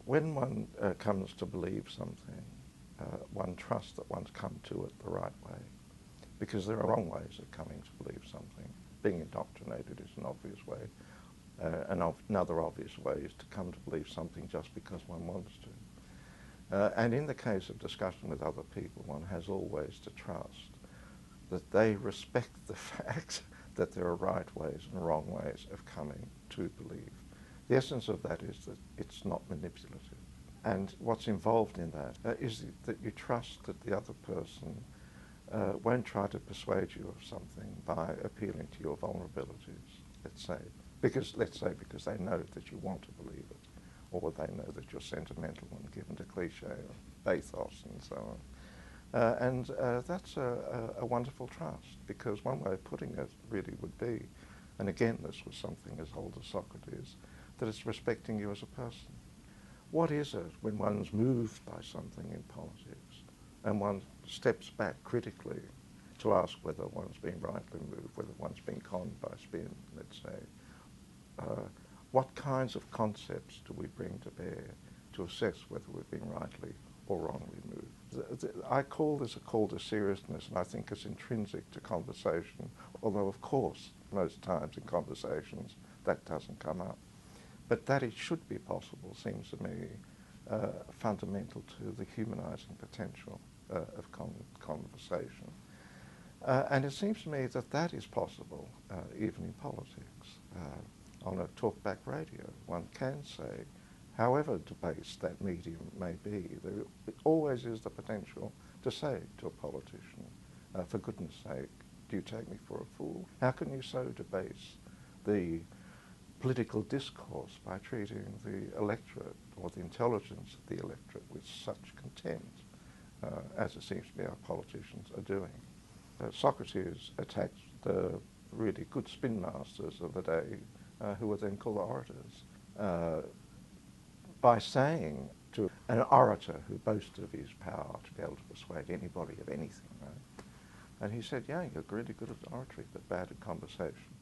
When one comes to believe something, one trusts that one's come to it the right way, because there are wrong ways of coming to believe something. Being indoctrinated is an obvious way. Another obvious way is to come to believe something just because one wants to. And in the case of discussion with other people, one has always to trust that they respect the fact that there are right ways and wrong ways of coming to believe. The essence of that is that it's not manipulative. And what's involved in that is that you trust that the other person won't try to persuade you of something by appealing to your vulnerabilities, let's say, because they know that you want to believe it, or they know that you're sentimental and given to cliche or bathos and so on. And that's a wonderful trust, because one way of putting it really would be, and again this was something as old as Socrates, that it's respecting you as a person. What is it when one's moved by something in politics and one steps back critically to ask whether one's being rightly moved, whether one's being conned by spin, let's say? What kinds of concepts do we bring to bear to assess whether we're being rightly or wrongly moved? I call this a call to seriousness, and I think it's intrinsic to conversation, although of course most times in conversations that doesn't come up. But that it should be possible seems to me fundamental to the humanizing potential of conversation. And it seems to me that that is possible even in politics. On a talkback radio, one can say, however debased that medium may be, there always is the potential to say to a politician, for goodness sake, do you take me for a fool? How can you so debase the political discourse by treating the electorate or the intelligence of the electorate with such contempt, as it seems to me our politicians are doing? Socrates attacked the really good spin masters of the day, who were then called orators, by saying to an orator who boasted of his power to be able to persuade anybody of anything, right? And he said, yeah, you're really good at oratory, but bad at conversation.